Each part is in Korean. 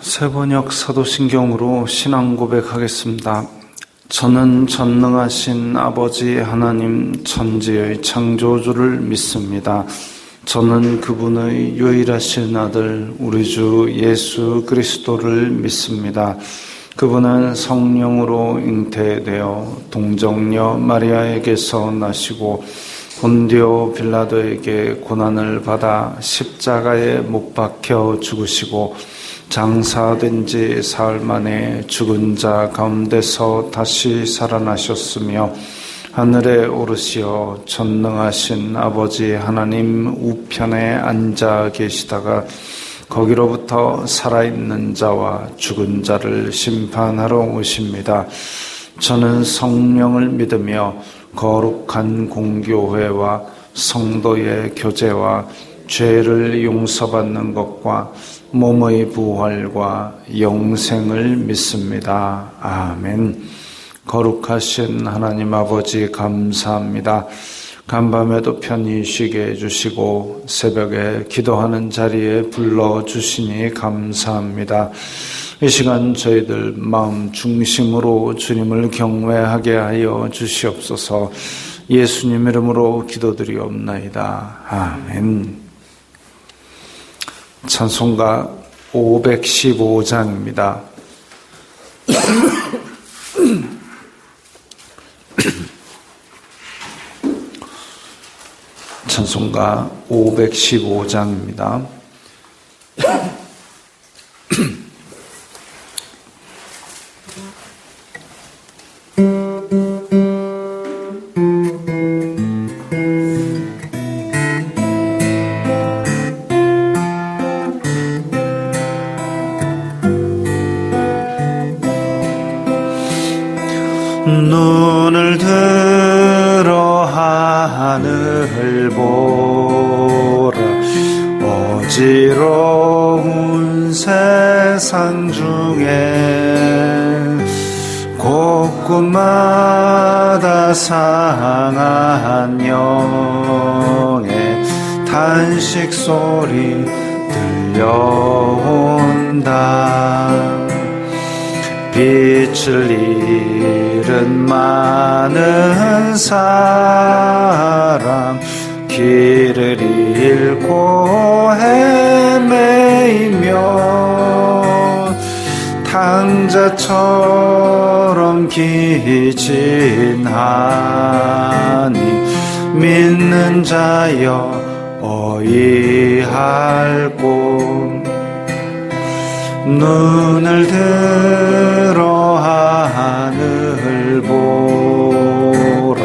새번역 사도신경으로 신앙 고백하겠습니다. 저는 전능하신 아버지 하나님 천지의 창조주를 믿습니다. 저는 그분의 유일하신 아들 우리 주 예수 그리스도를 믿습니다. 그분은 성령으로 잉태되어 동정녀 마리아에게서 나시고 본디오 빌라도에게 고난을 받아 십자가에 못 박혀 죽으시고 장사된 지 사흘 만에 죽은 자 가운데서 다시 살아나셨으며 하늘에 오르시어 전능하신 아버지 하나님 우편에 앉아 계시다가 거기로부터 살아있는 자와 죽은 자를 심판하러 오십니다. 저는 성령을 믿으며 거룩한 공교회와 성도의 교제와 죄를 용서받는 것과 몸의 부활과 영생을 믿습니다. 아멘. 거룩하신 하나님 아버지 감사합니다. 간밤에도 편히 쉬게 해주시고 새벽에 기도하는 자리에 불러주시니 감사합니다. 이 시간 저희들 마음 중심으로 주님을 경외하게 하여 주시옵소서. 예수님 이름으로 기도드리옵나이다. 아멘. 찬송가 515장입니다. 찬송가 515장입니다. 눈을 들어 하늘 보라. 어지러운 세상 중에 곳곳마다 상한 영의 단식 소리 들려온다. 빛을 잃은 많은 사람, 길을 잃고 헤매이며 탕자처럼 기진하니 믿는 자여 어이할꼬. 눈을 들어 하늘 보라.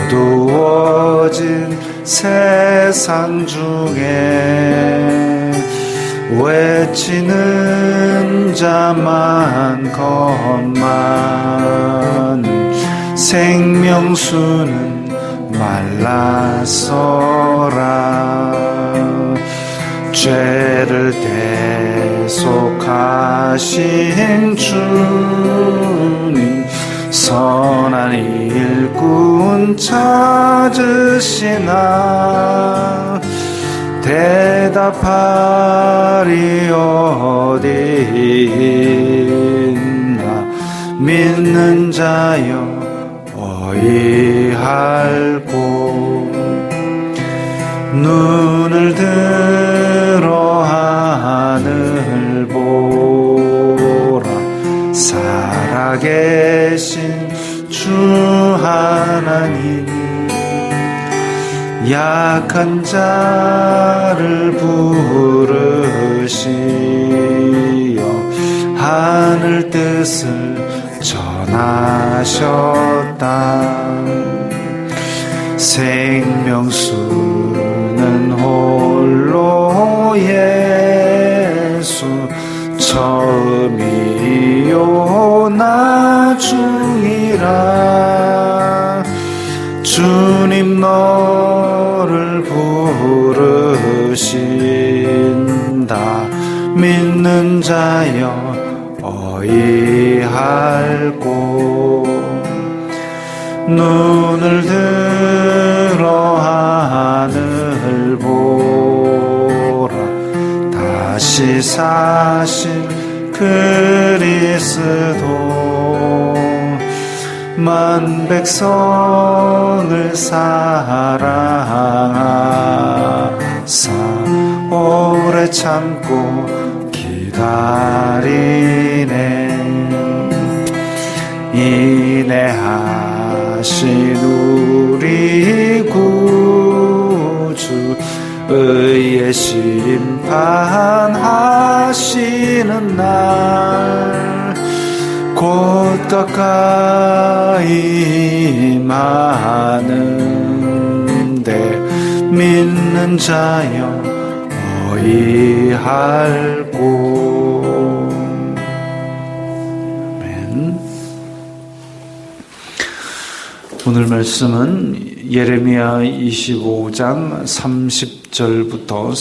어두워진 세상 중에 외치는 자만 것만 생명수는 말랐어라. 죄를 대속하신 주님 선한 일꾼 찾으시나. 대답하리 어디 있나. 믿는 자여 어이할꼬. 눈을 들어 하늘 보라. 살아계신 주 하나님, 약한 자를 부르시어 하늘 뜻을 전하셨다. 생명수는 홀로 예수, 처음이요 나중이라. 주님 너를 부르신다. 믿는 자여 어이할꼬. 눈을 들어 하늘 보라. 다시 사신 그리스도 만 백성을 사랑하사 오래 참고 기다리네. 인내하신 우리 구주 의의 심판하시는 날 곧 가까이 임하는데 믿는 자여 어이할꼬. 아멘. 오늘 말씀은 예레미야 25장 30절부터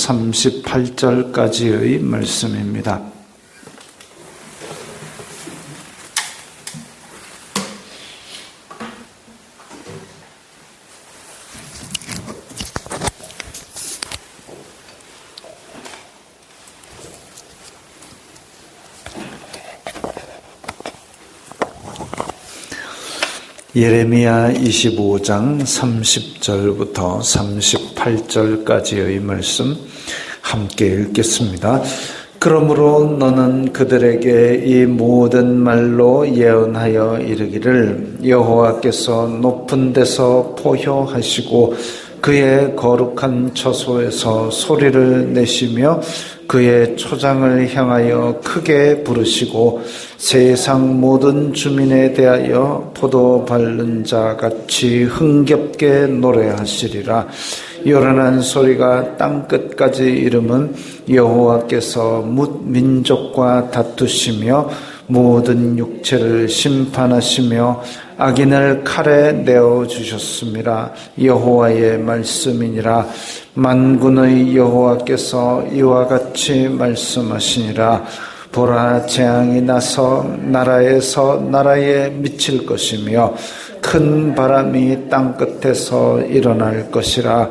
38절까지의 말씀입니다. 예레미야 25장 30절부터 38절까지의 말씀 함께 읽겠습니다. 그러므로 너는 그들에게 이 모든 말로 예언하여 이르기를 여호와께서 높은 데서 포효하시고 그의 거룩한 처소에서 소리를 내시며 그의 초장을 향하여 크게 부르시고 세상 모든 주민에 대하여 포도 밟는 자 같이 흥겹게 노래하시리라. 요란한 소리가 땅끝까지 이름은 여호와께서 뭇 민족과 다투시며 모든 육체를 심판하시며 악인을 칼에 내어주셨음이라. 여호와의 말씀이니라. 만군의 여호와께서 이와 같이 말씀하시니라. 보라, 재앙이 나서 나라에서 나라에 미칠 것이며 큰 바람이 땅끝에서 일어날 것이라.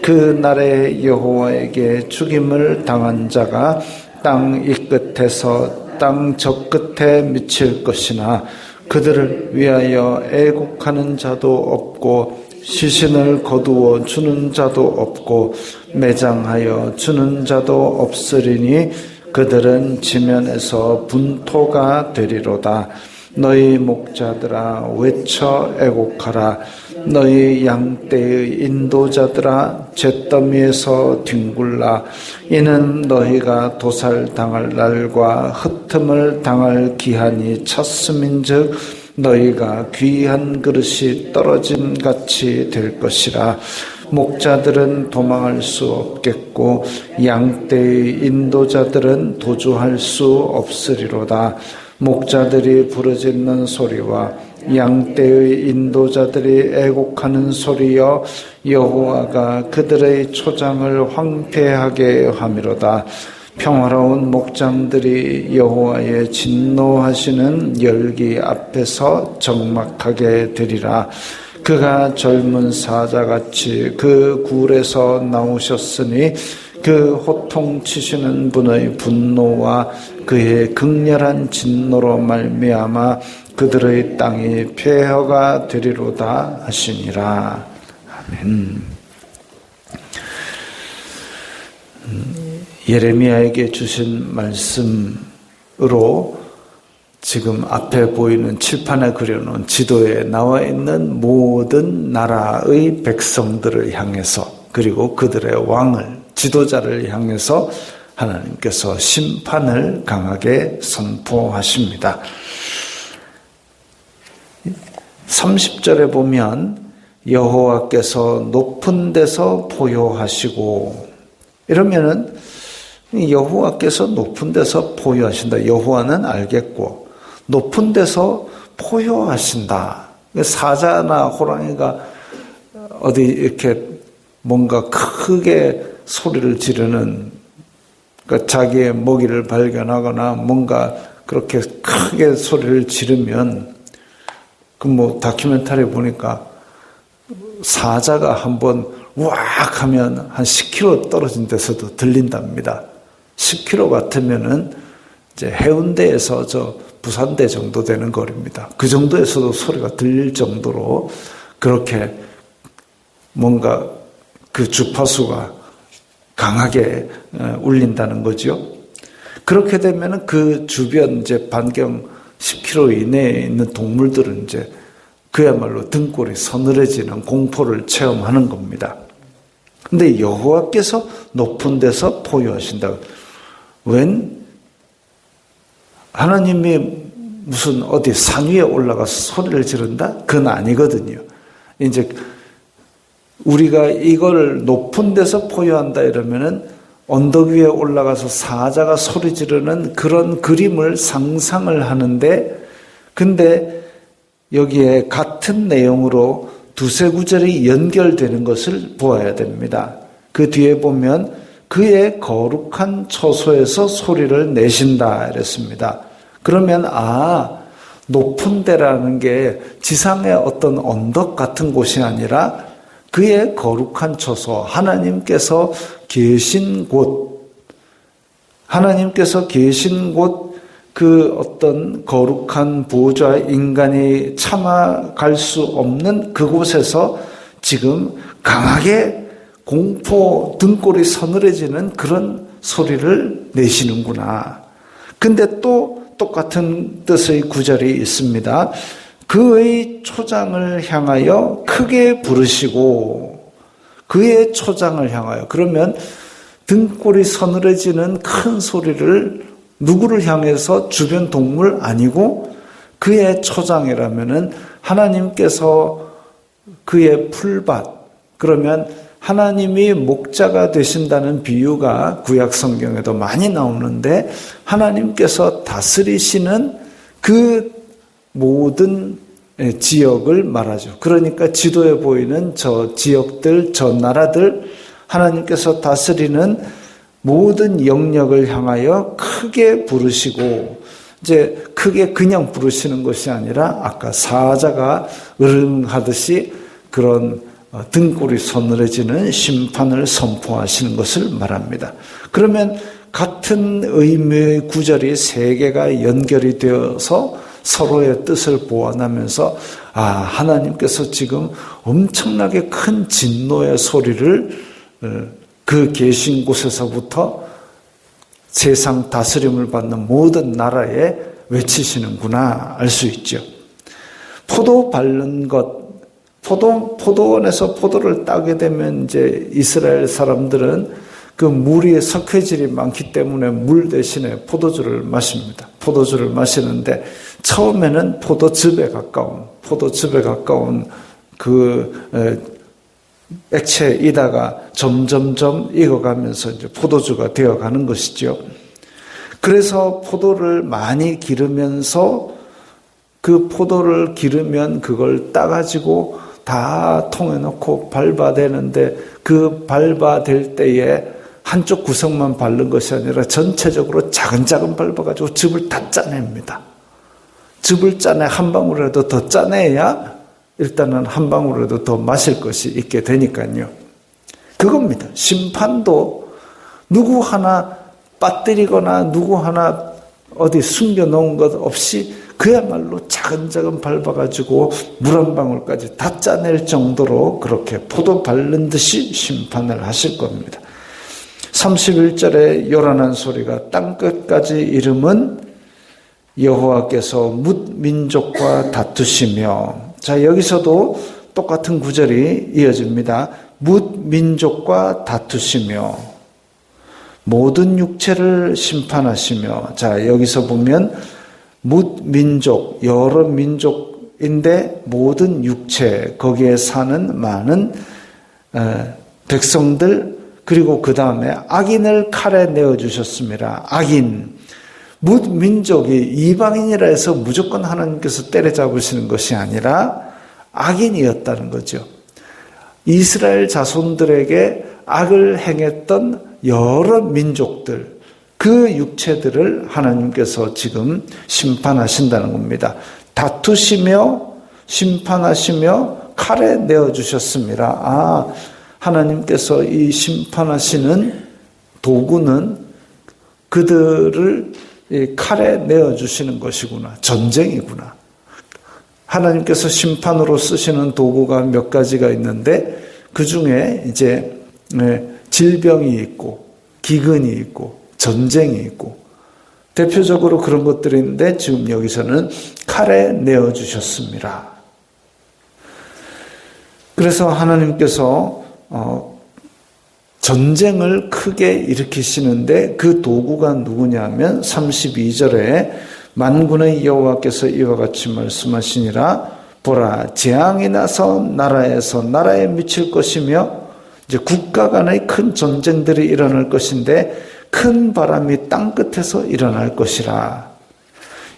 그 날에 여호와에게 죽임을 당한 자가 땅 이 끝에서 땅 저 끝에 미칠 것이나 그들을 위하여 애국하는 자도 없고 시신을 거두어 주는 자도 없고 매장하여 주는 자도 없으리니 그들은 지면에서 분토가 되리로다. 너희 목자들아 외쳐 애곡하라. 너희 양떼의 인도자들아 잿더미에서 뒹굴라. 이는 너희가 도살당할 날과 흩음을 당할 기한이 찼음인즉 너희가 귀한 그릇이 떨어진 같이 될 것이라. 목자들은 도망할 수 없겠고 양떼의 인도자들은 도주할 수 없으리로다. 목자들이 부르짖는 소리와 양떼의 인도자들이 애곡하는 소리여 여호와가 그들의 초장을 황폐하게 함이로다. 평화로운 목장들이 여호와의 진노하시는 열기 앞에서 적막하게 되리라. 그가 젊은 사자같이 그 굴에서 나오셨으니 그 호통치시는 분의 분노와 그의 극렬한 진노로 말미암아 그들의 땅이 폐허가 되리로다 하시니라. 아멘. 예레미야에게 주신 말씀으로 지금 앞에 보이는 칠판에 그려놓은 지도에 나와 있는 모든 나라의 백성들을 향해서 그리고 그들의 왕을 지도자를 향해서 하나님께서 심판을 강하게 선포하십니다. 30절에 보면 여호와께서 높은 데서 포효하시고 이러면은 여호와께서 높은 데서 포효하신다. 여호와는 알겠고 높은 데서 포효하신다. 사자나 호랑이가 어디 이렇게 뭔가 크게 소리를 지르는 그러니까 자기의 먹이를 발견하거나 뭔가 그렇게 크게 소리를 지르면 그 뭐 다큐멘터리 보니까 사자가 한번 왁 하면 한 10km 떨어진 데서도 들린답니다. 10km 같으면은 이제 해운대에서 저 부산대 정도 되는 거리입니다. 그 정도에서도 소리가 들릴 정도로 그렇게 뭔가 그 주파수가 강하게 울린다는 거죠. 그렇게 되면 그 주변 이제 반경 10km 이내에 있는 동물들은 이제 그야말로 등골이 서늘해지는 공포를 체험하는 겁니다. 근데 여호와께서 높은 데서 포효하신다. 웬 하나님이 무슨 어디 산 위에 올라가서 소리를 지른다? 그건 아니거든요. 이제 우리가 이걸 높은 데서 포효한다 이러면은 언덕 위에 올라가서 사자가 소리 지르는 그런 그림을 상상을 하는데, 근데 여기에 같은 내용으로 두세 구절이 연결되는 것을 보아야 됩니다. 그 뒤에 보면 그의 거룩한 처소에서 소리를 내신다 이랬습니다. 그러면 높은 데라는 게 지상의 어떤 언덕 같은 곳이 아니라 그의 거룩한 처소, 하나님께서 계신 곳, 하나님께서 계신 곳, 그 어떤 거룩한 보좌 인간이 참아갈 수 없는 그곳에서 지금 강하게 공포, 등골이 서늘해지는 그런 소리를 내시는구나. 근데 또 똑같은 뜻의 구절이 있습니다. 그의 초장을 향하여 크게 부르시고, 그의 초장을 향하여, 그러면 등골이 서늘해지는 큰 소리를 누구를 향해서? 주변 동물 아니고 그의 초장이라면은 하나님께서 그의 풀밭, 그러면 하나님이 목자가 되신다는 비유가 구약 성경에도 많이 나오는데 하나님께서 다스리시는 그 모든 지역을 말하죠. 그러니까 지도에 보이는 저 지역들, 저 나라들, 하나님께서 다스리는 모든 영역을 향하여 크게 부르시고, 이제 크게 그냥 부르시는 것이 아니라 아까 사자가 으르렁하듯이 그런 등골이 서늘해지는 심판을 선포하시는 것을 말합니다. 그러면 같은 의미의 구절이 세 개가 연결이 되어서 서로의 뜻을 보완하면서 하나님께서 지금 엄청나게 큰 진노의 소리를 그 계신 곳에서부터 세상 다스림을 받는 모든 나라에 외치시는구나 알 수 있죠. 포도 밟는 것, 포도원에서 포도를 따게 되면 이제 이스라엘 사람들은 그 물이 석회질이 많기 때문에 물 대신에 포도주를 마십니다. 포도주를 마시는데 처음에는 포도즙에 가까운 그 액체이다가 점점점 익어가면서 이제 포도주가 되어가는 것이죠. 그래서 포도를 많이 기르면서 그 포도를 기르면 그걸 따가지고 다 통에 넣고 밟아대는데 그 밟아댈 때에 한쪽 구석만 밟는 것이 아니라 전체적으로 차근차근 밟아가지고 즙을 다 짜냅니다. 즙을 짜내 한 방울이라도 더 짜내야 일단은 한 방울이라도 더 마실 것이 있게 되니까요. 그겁니다. 심판도 누구 하나 빠뜨리거나 누구 하나 어디 숨겨놓은 것 없이 그야말로 차근차근 밟아가지고 물 한 방울까지 다 짜낼 정도로 그렇게 포도 밟는 듯이 심판을 하실 겁니다. 31절에 요란한 소리가 땅끝까지 이름은 여호와께서 뭇 민족과 다투시며, 자 여기서도 똑같은 구절이 이어집니다. 뭇 민족과 다투시며 모든 육체를 심판하시며, 자 여기서 보면 뭇 민족, 여러 민족인데 모든 육체, 거기에 사는 많은 백성들, 그리고 그 다음에 악인을 칼에 내어주셨습니다. 악인, 뭇 민족이 이방인이라 해서 무조건 하나님께서 때려잡으시는 것이 아니라 악인이었다는 거죠. 이스라엘 자손들에게 악을 행했던 여러 민족들, 그 육체들을 하나님께서 지금 심판하신다는 겁니다. 다투시며 심판하시며 칼에 내어주셨습니다. 하나님께서 이 심판하시는 도구는 그들을 이 칼에 내어주시는 것이구나. 전쟁이구나. 하나님께서 심판으로 쓰시는 도구가 몇 가지가 있는데 그 중에 이제 질병이 있고 기근이 있고 전쟁이 있고 대표적으로 그런 것들이 있는데 지금 여기서는 칼에 내어주셨습니다. 그래서 하나님께서 전쟁을 크게 일으키시는데 그 도구가 누구냐면 32절에 만군의 여호와께서 이와 같이 말씀하시니라. 보라, 재앙이 나서 나라에서 나라에 미칠 것이며 이제 국가 간의 큰 전쟁들이 일어날 것인데 큰 바람이 땅 끝에서 일어날 것이라.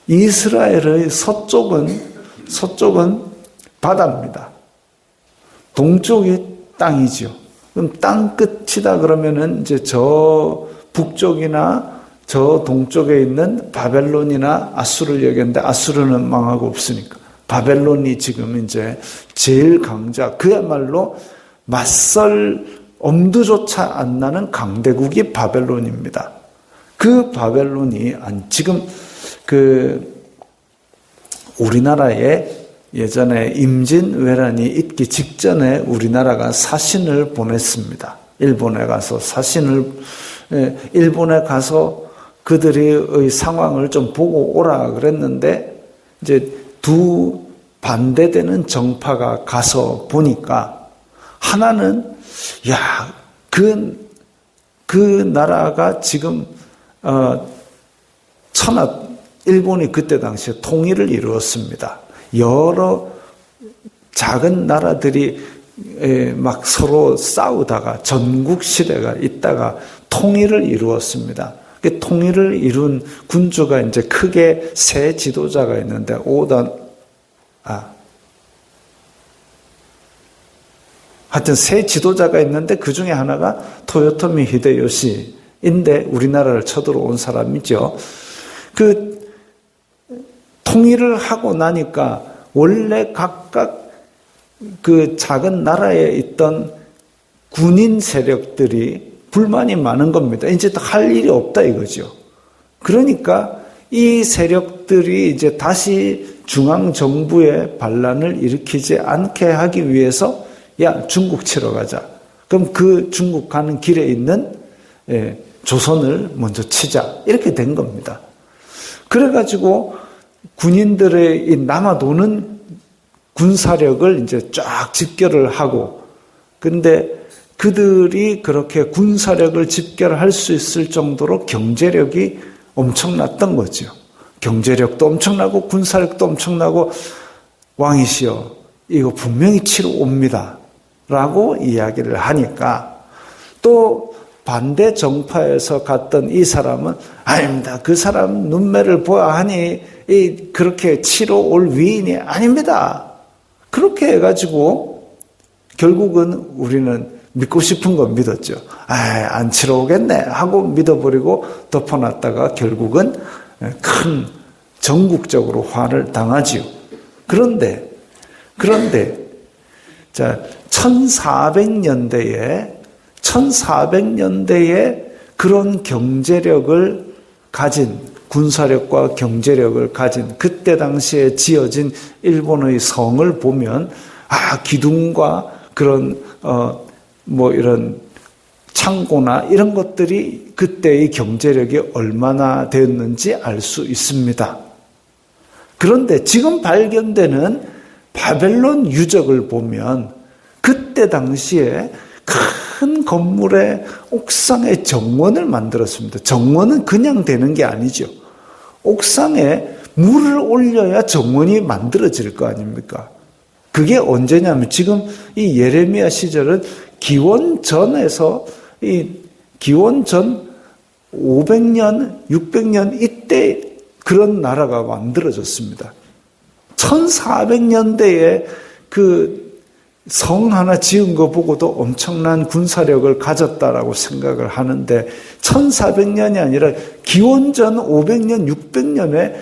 이스라엘의 서쪽은 바다입니다. 동쪽이 땅이죠. 그럼 땅 끝이다 그러면은 이제 저 북쪽이나 저 동쪽에 있는 바벨론이나 아수르를 얘기했는데 아수르는 망하고 없으니까 바벨론이 지금 이제 제일 강자, 그야말로 맞설 엄두조차 안 나는 강대국이 바벨론입니다. 그 바벨론이 지금 우리나라에 예전에 임진왜란이 있기 직전에 우리나라가 사신을 보냈습니다. 일본에 가서 일본에 가서 그들의 상황을 좀 보고 오라 그랬는데 이제 두 반대되는 정파가 가서 보니까 하나는 그 나라가 지금 일본이 그때 당시에 통일을 이루었습니다. 여러 작은 나라들이 막 서로 싸우다가 전국 시대가 있다가 통일을 이루었습니다. 그 통일을 이룬 군주가 이제 크게 세 지도자가 있는데 하여튼 세 지도자가 있는데 그 중에 하나가 토요토미 히데요시인데 우리나라를 쳐들어온 사람이죠. 그 통일을 하고 나니까 원래 각각 그 작은 나라에 있던 군인 세력들이 불만이 많은 겁니다. 이제 할 일이 없다 이거죠. 그러니까 이 세력들이 이제 다시 중앙정부의 반란을 일으키지 않게 하기 위해서 중국 치러 가자. 그럼 그 중국 가는 길에 있는 조선을 먼저 치자. 이렇게 된 겁니다. 그래가지고 군인들의 남아도는 군사력을 이제 쫙 집결을 하고, 근데 그들이 그렇게 군사력을 집결할 수 있을 정도로 경제력이 엄청났던 거죠. 경제력도 엄청나고 군사력도 엄청나고 왕이시여 이거 분명히 치러 옵니다 라고 이야기를 하니까 또 반대 정파에서 갔던 이 사람은 아닙니다. 그 사람 눈매를 보아하니 그렇게 치러 올 위인이 아닙니다. 그렇게 해가지고 결국은 우리는 믿고 싶은 건 믿었죠. 안 치러 오겠네 하고 믿어버리고 덮어놨다가 결국은 큰 전국적으로 화를 당하지요. 그런데 자 1400년대에 그런 경제력을 가진 군사력과 경제력을 가진 그때 당시에 지어진 일본의 성을 보면 기둥과 그런 이런 창고나 이런 것들이 그때의 경제력이 얼마나 되었는지 알 수 있습니다. 그런데 지금 발견되는 바벨론 유적을 보면 그때 당시에 큰 건물의 옥상에 정원을 만들었습니다. 정원은 그냥 되는 게 아니죠. 옥상에 물을 올려야 정원이 만들어질 거 아닙니까? 그게 언제냐면 지금 이 예레미야 시절은 기원 전 500년, 600년 이때 그런 나라가 만들어졌습니다. 1400년대에 그 성 하나 지은 거 보고도 엄청난 군사력을 가졌다라고 생각을 하는데 1400년이 아니라 기원전 500년, 600년에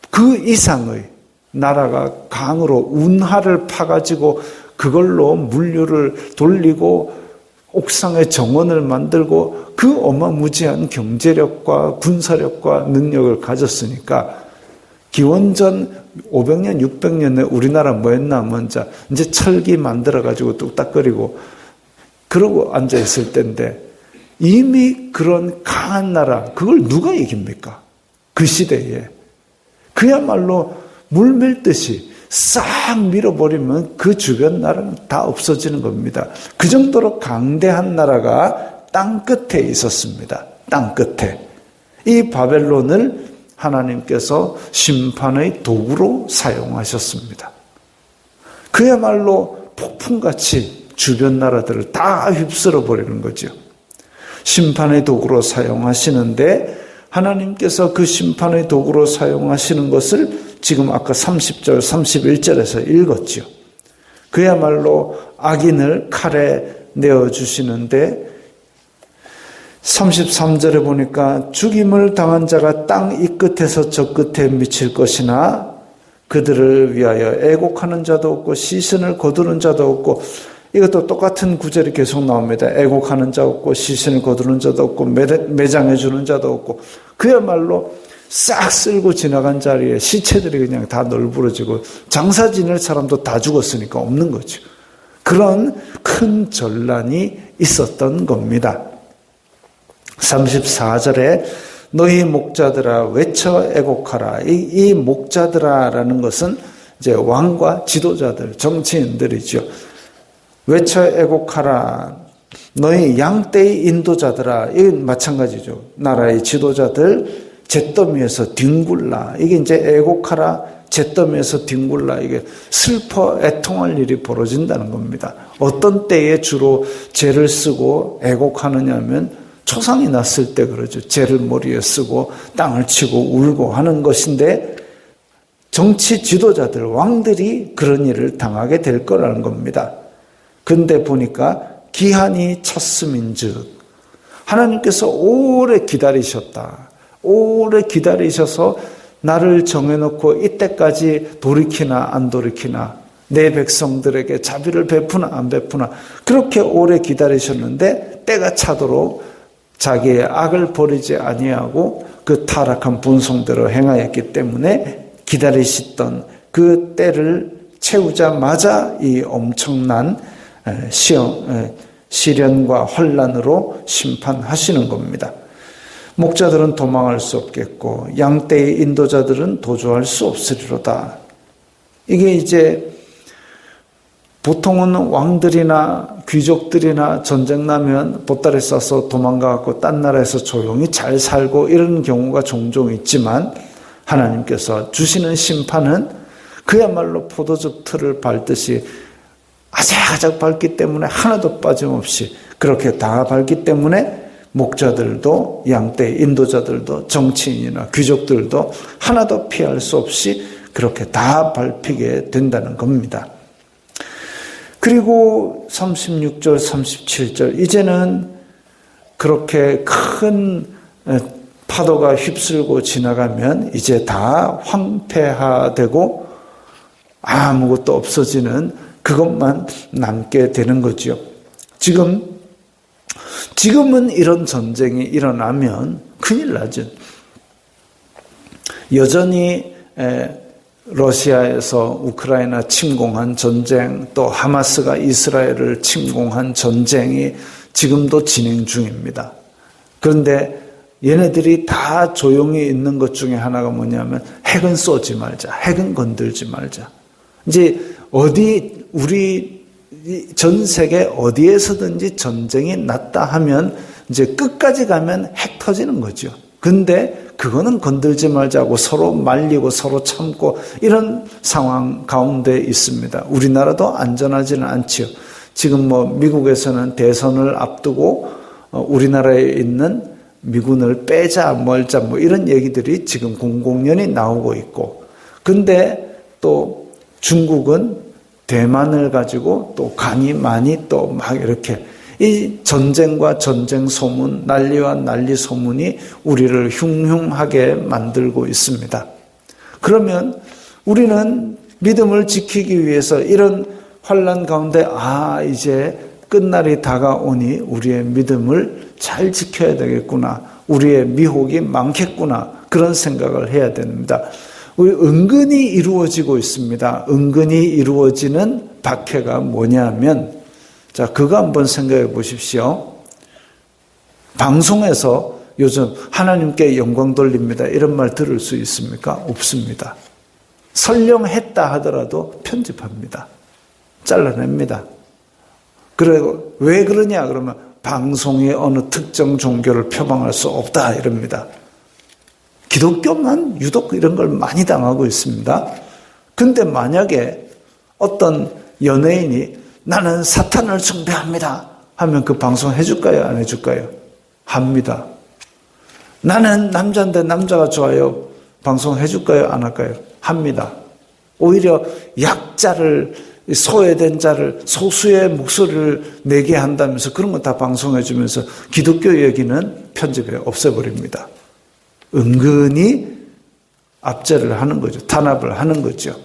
그 이상의 나라가 강으로 운하를 파가지고 그걸로 물류를 돌리고 옥상에 정원을 만들고 그 어마무지한 경제력과 군사력과 능력을 가졌으니까 기원전 500년, 600년에 우리나라 뭐 했나 하면 이제 철기 만들어가지고 뚝딱거리고 그러고 앉아있을 때인데 이미 그런 강한 나라, 그걸 누가 이깁니까? 그 시대에. 그야말로 물 밀듯이 싹 밀어버리면 그 주변 나라는 다 없어지는 겁니다. 그 정도로 강대한 나라가 땅 끝에 있었습니다. 땅 끝에. 이 바벨론을 하나님께서 심판의 도구로 사용하셨습니다. 그야말로 폭풍같이 주변 나라들을 다 휩쓸어 버리는 거죠. 심판의 도구로 사용하시는데 하나님께서 그 심판의 도구로 사용하시는 것을 지금 아까 30절, 31절에서 읽었죠. 그야말로 악인을 칼에 내어주시는데 33절에 보니까 죽임을 당한 자가 땅 이 끝에서 저 끝에 미칠 것이나 그들을 위하여 애곡하는 자도 없고 시신을 거두는 자도 없고, 이것도 똑같은 구절이 계속 나옵니다. 애곡하는 자 없고 시신을 거두는 자도 없고 매장해 주는 자도 없고, 그야말로 싹 쓸고 지나간 자리에 시체들이 그냥 다 널브러지고 장사 지낼 사람도 다 죽었으니까 없는 거죠. 그런 큰 전란이 있었던 겁니다. 34절에 너희 목자들아 외쳐 애곡하라. 이 목자들아라는 것은 이제 왕과 지도자들, 정치인들이죠. 외쳐 애곡하라. 너희 양떼의 인도자들아. 이건 마찬가지죠. 나라의 지도자들 잿더미에서 뒹굴라. 이게 이제 애곡하라. 잿더미에서 뒹굴라. 이게 슬퍼 애통할 일이 벌어진다는 겁니다. 어떤 때에 주로 죄를 쓰고 애곡하느냐 하면 초상이 났을 때 그러죠. 죄를 머리에 쓰고 땅을 치고 울고 하는 것인데, 정치 지도자들, 왕들이 그런 일을 당하게 될 거라는 겁니다. 근데 보니까 기한이 찼음인즉, 하나님께서 오래 기다리셨다. 오래 기다리셔서 나를 정해놓고 이때까지 돌이키나 안 돌이키나, 내 백성들에게 자비를 베푸나 안 베푸나, 그렇게 오래 기다리셨는데 때가 차도록 자기의 악을 버리지 아니하고 그 타락한 본성대로 행하였기 때문에 기다리시던 그 때를 채우자마자 이 엄청난 시련과 혼란으로 심판하시는 겁니다. 목자들은 도망할 수 없겠고 양떼의 인도자들은 도주할 수 없으리로다. 이게 이제 보통은 왕들이나 귀족들이나 전쟁 나면 보따리 싸서 도망가고 딴 나라에서 조용히 잘 살고 이런 경우가 종종 있지만, 하나님께서 주시는 심판은 그야말로 포도즙 틀을 밟듯이 아작아작 밟기 때문에 하나도 빠짐없이 그렇게 다 밟기 때문에 목자들도 양떼 인도자들도 정치인이나 귀족들도 하나도 피할 수 없이 그렇게 다 밟히게 된다는 겁니다. 그리고 36절, 37절, 이제는 그렇게 큰 파도가 휩쓸고 지나가면 이제 다 황폐화되고 아무것도 없어지는 그것만 남게 되는 거죠. 지금은 이런 전쟁이 일어나면 큰일 나죠. 여전히 러시아에서 우크라이나 침공한 전쟁, 또 하마스가 이스라엘을 침공한 전쟁이 지금도 진행 중입니다. 그런데 얘네들이 다 조용히 있는 것 중에 하나가 뭐냐면 핵은 쏘지 말자, 핵은 건들지 말자. 이제 우리 전 세계 어디에서든지 전쟁이 났다 하면 이제 끝까지 가면 핵 터지는 거죠. 근데 그거는 건들지 말자고 서로 말리고 서로 참고 이런 상황 가운데 있습니다. 우리나라도 안전하지는 않지요. 지금 미국에서는 대선을 앞두고 우리나라에 있는 미군을 빼자 멀자 이런 얘기들이 지금 공공연히 나오고 있고, 근데 또 중국은 대만을 가지고 또 간이 많이 또 막 이렇게 이 전쟁과 전쟁 소문, 난리와 난리 소문이 우리를 흉흉하게 만들고 있습니다. 그러면 우리는 믿음을 지키기 위해서 이런 환난 가운데 이제 끝날이 다가오니 우리의 믿음을 잘 지켜야 되겠구나. 우리의 미혹이 많겠구나. 그런 생각을 해야 됩니다. 우리 은근히 이루어지고 있습니다. 은근히 이루어지는 박해가 뭐냐면, 자, 그거 한번 생각해 보십시오. 방송에서 요즘 하나님께 영광 돌립니다. 이런 말 들을 수 있습니까? 없습니다. 설령 했다 하더라도 편집합니다. 잘라냅니다. 그리고 왜 그러냐 그러면 방송이 어느 특정 종교를 표방할 수 없다 이럽니다. 기독교만 유독 이런 걸 많이 당하고 있습니다. 근데 만약에 어떤 연예인이 나는 사탄을 숭배합니다 하면 그 방송 해줄까요? 안 해줄까요? 합니다. 나는 남자인데 남자가 좋아요. 방송 해줄까요? 안 할까요? 합니다. 오히려 약자를, 소외된 자를, 소수의 목소리를 내게 한다면서 그런 거 다 방송해주면서 기독교 얘기는 편집해 없애버립니다. 은근히 압제를 하는 거죠. 탄압을 하는 거죠.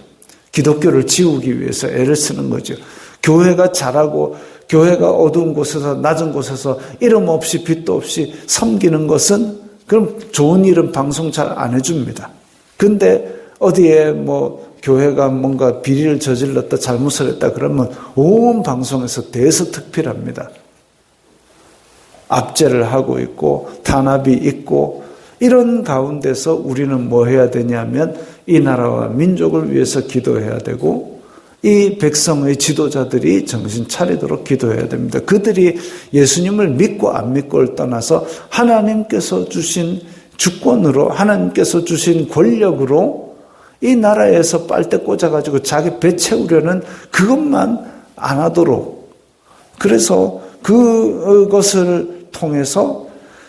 기독교를 지우기 위해서 애를 쓰는 거죠. 교회가 잘하고 교회가 어두운 곳에서 낮은 곳에서 이름 없이 빛도 없이 섬기는 것은 그럼 좋은 일은 방송 잘 안 해줍니다. 근데 어디에 뭐 교회가 뭔가 비리를 저질렀다 잘못을 했다 그러면 온 방송에서 대서특필합니다. 압제를 하고 있고 탄압이 있고 이런 가운데서 우리는 뭐 해야 되냐면 이 나라와 민족을 위해서 기도해야 되고 이 백성의 지도자들이 정신 차리도록 기도해야 됩니다. 그들이 예수님을 믿고 안 믿고를 떠나서 하나님께서 주신 주권으로 하나님께서 주신 권력으로 이 나라에서 빨대 꽂아가지고 자기 배 채우려는 그것만 안 하도록 그래서 그것을 통해서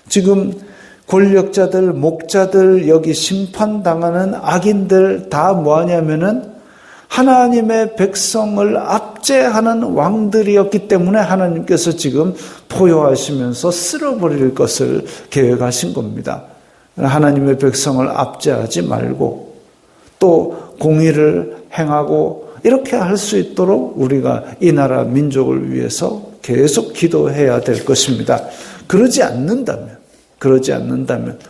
지금 권력자들, 목자들, 여기 심판당하는 악인들 다 뭐하냐면은 하나님의 백성을 압제하는 왕들이었기 때문에 하나님께서 지금 포효하시면서 쓸어버릴 것을 계획하신 겁니다. 하나님의 백성을 압제하지 말고 또 공의를 행하고 이렇게 할 수 있도록 우리가 이 나라 민족을 위해서 계속 기도해야 될 것입니다. 그러지 않는다면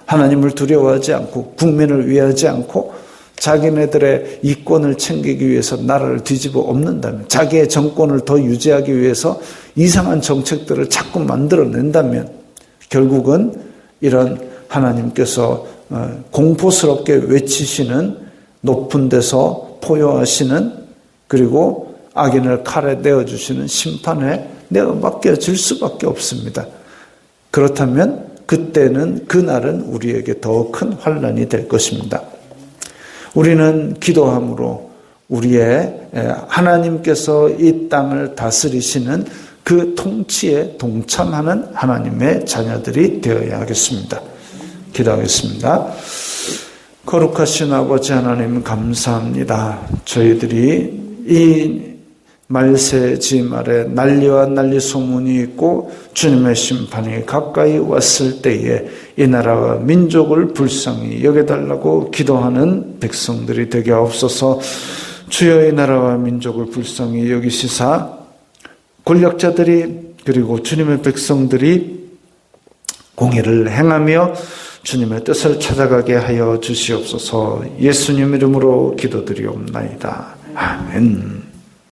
하나님을 두려워하지 않고 국민을 위하지 않고 자기네들의 이권을 챙기기 위해서 나라를 뒤집어 엎는다면 자기의 정권을 더 유지하기 위해서 이상한 정책들을 자꾸 만들어낸다면 결국은 이런 하나님께서 공포스럽게 외치시는 높은 데서 포효하시는 그리고 악인을 칼에 내어주시는 심판에 내가 맡겨질 수밖에 없습니다. 그렇다면 그때는 그날은 우리에게 더 큰 환난이 될 것입니다. 우리는 기도함으로 우리의 하나님께서 이 땅을 다스리시는 그 통치에 동참하는 하나님의 자녀들이 되어야 하겠습니다. 기도하겠습니다. 거룩하신 아버지 하나님 감사합니다. 저희들이 이 말세지 말에 난리와 난리 소문이 있고 주님의 심판이 가까이 왔을 때에 이 나라와 민족을 불쌍히 여겨달라고 기도하는 백성들이 되게 하옵소서. 주여 이 나라와 민족을 불쌍히 여기시사 권력자들이 그리고 주님의 백성들이 공의를 행하며 주님의 뜻을 찾아가게 하여 주시옵소서. 예수님 이름으로 기도드리옵나이다. 아멘.